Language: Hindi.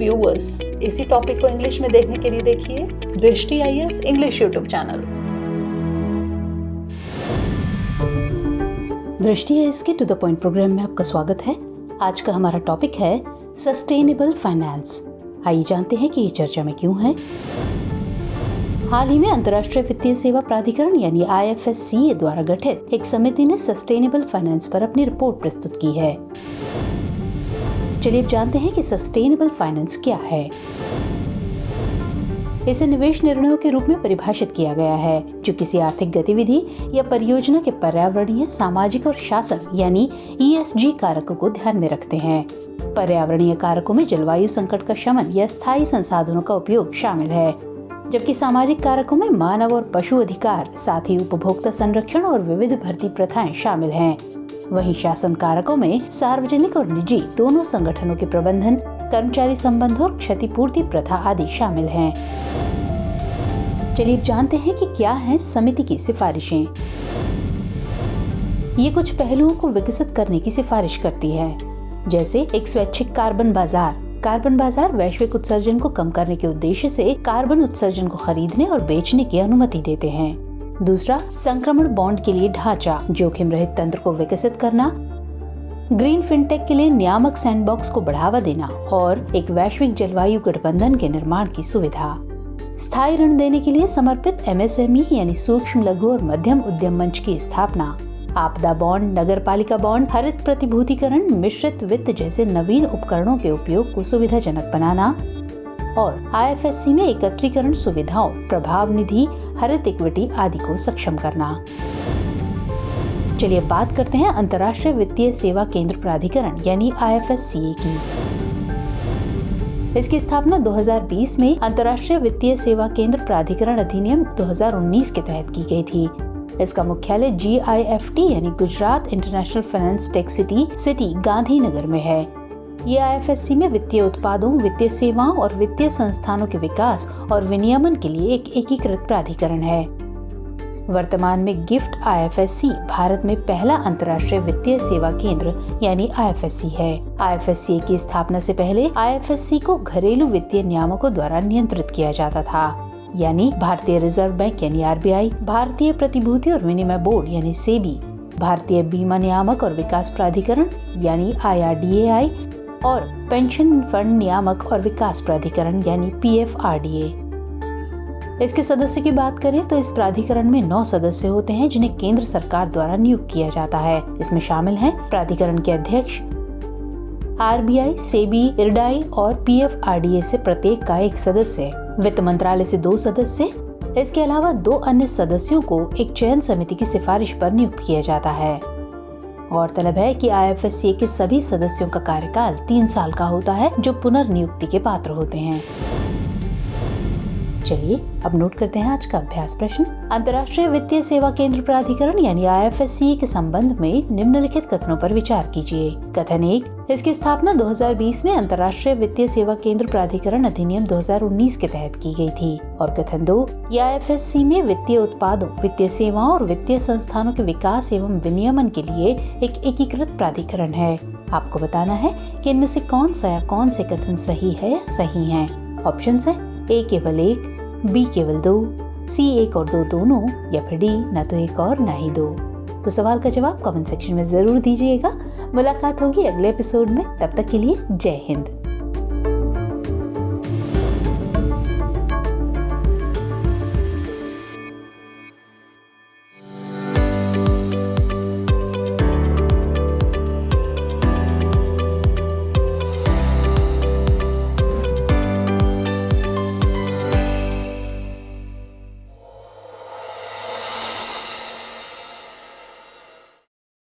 व्यूअर्स, इसी टॉपिक को इंग्लिश में देखने के लिए देखिए दृष्टि IAS इंग्लिश यूट्यूब चैनल। दृष्टि IAS के टू द पॉइंट प्रोग्राम में आपका स्वागत है। आज का हमारा टॉपिक है सस्टेनेबल फाइनेंस। आइए जानते हैं कि ये चर्चा में क्यों है। हाल ही में अंतर्राष्ट्रीय वित्तीय सेवा प्राधिकरण यानी IFSCA द्वारा गठित एक समिति ने सस्टेनेबल फाइनेंस पर अपनी रिपोर्ट प्रस्तुत की है। चलिए अब जानते हैं कि सस्टेनेबल फाइनेंस क्या है। इसे निवेश निर्णयों के रूप में परिभाषित किया गया है जो किसी आर्थिक गतिविधि या परियोजना के पर्यावरणीय, सामाजिक और शासन यानी ESG कारकों को ध्यान में रखते हैं। पर्यावरणीय कारकों में जलवायु संकट का शमन या स्थायी संसाधनों का उपयोग शामिल है, जबकि सामाजिक कारकों में मानव और पशु अधिकार, साथ ही उपभोक्ता संरक्षण और विविध भर्ती प्रथाएं शामिल हैं। वहीं शासन कारकों में सार्वजनिक और निजी दोनों संगठनों के प्रबंधन, कर्मचारी संबंध और क्षतिपूर्ति प्रथा आदि शामिल हैं। चलिए अब जानते हैं कि क्या है समिति की सिफारिशें। ये कुछ पहलुओं को विकसित करने की सिफारिश करती है, जैसे एक स्वैच्छिक कार्बन बाजार। कार्बन बाजार वैश्विक उत्सर्जन को कम करने के उद्देश्य से कार्बन उत्सर्जन को खरीदने और बेचने की अनुमति देते हैं। दूसरा, संक्रमण बॉन्ड के लिए ढांचा, जोखिम रहित तंत्र को विकसित करना, ग्रीन फिनटेक के लिए नियामक सैंडबॉक्स को बढ़ावा देना और एक वैश्विक जलवायु गठबंधन के निर्माण की सुविधा। स्थायी ऋण देने के लिए समर्पित MSME यानी सूक्ष्म, लघु और मध्यम उद्यम मंच की स्थापना, आपदा बॉन्ड, नगरपालिका बॉन्ड, हरित प्रतिभूतिकरण, मिश्रित वित्त जैसे नवीन उपकरणों के उपयोग को सुविधाजनक बनाना और IFSC में एकत्रीकरण सुविधाओं, प्रभाव निधि, हरित इक्विटी आदि को सक्षम करना। चलिए बात करते हैं अंतर्राष्ट्रीय वित्तीय सेवा केंद्र प्राधिकरण यानी IFSCA की। इसकी स्थापना 2020 में अंतर्राष्ट्रीय वित्तीय सेवा केंद्र प्राधिकरण अधिनियम 2019 के तहत की गई थी। इसका मुख्यालय GIFT यानी Gujarat international finance tech city Gandhinagar में है। ये IFSC में वित्तीय उत्पादों, वित्तीय सेवाओं और वित्तीय संस्थानों के विकास और विनियमन के लिए एक एकीकृत प्राधिकरण है। वर्तमान में गिफ्ट IFSC भारत में पहला अंतर्राष्ट्रीय वित्तीय सेवा केंद्र यानी IFSC है। IFSC की स्थापना से पहले IFSC को घरेलू वित्तीय नियामकों द्वारा नियंत्रित किया जाता था, यानी भारतीय रिजर्व बैंक यानी RBI, भारतीय प्रतिभूति और विनिमय बोर्ड यानी SEBI, भारतीय बीमा नियामक और विकास प्राधिकरण यानी IRDAI और पेंशन फंड नियामक और विकास प्राधिकरण यानी PFRDA। इसके सदस्यों की बात करें तो इस प्राधिकरण में 9 सदस्य होते हैं जिन्हें केंद्र सरकार द्वारा नियुक्त किया जाता है। इसमें शामिल हैं प्राधिकरण के अध्यक्ष, RBI, SEBI, IRDAI और PFRDA से प्रत्येक का एक सदस्य, वित्त मंत्रालय से 2 सदस्य। इसके अलावा 2 अन्य सदस्यों को एक चयन समिति की सिफारिश पर नियुक्त किया जाता है। गौरतलब है कि IFSCA के सभी सदस्यों का कार्यकाल 3 साल का होता है, जो पुनर्नियुक्ति के पात्र होते हैं। चलिए अब नोट करते हैं आज का अभ्यास प्रश्न। अंतर्राष्ट्रीय वित्तीय सेवा केंद्र प्राधिकरण यानी IFSCA के संबंध में निम्नलिखित कथनों पर विचार कीजिए। कथन 1, इसकी स्थापना 2020 में अंतर्राष्ट्रीय वित्तीय सेवा केंद्र प्राधिकरण अधिनियम 2019 के तहत की गई थी। और कथन 2, यह IFSC में वित्तीय उत्पादों, वित्तीय सेवाओं और वित्तीय संस्थानों के विकास एवं विनियमन के लिए एक एकीकृत प्राधिकरण है। आपको बताना है कि इनमें से कौन सा या कौन से कथन सही है या सही है। ऑप्शन है A केवल 1, B केवल 2, C 1 और 2 दोनों, या फिर D न तो 1 और न ही 2। तो सवाल का जवाब कमेंट सेक्शन में जरूर दीजिएगा। मुलाकात होगी अगले एपिसोड में। तब तक के लिए जय हिंद।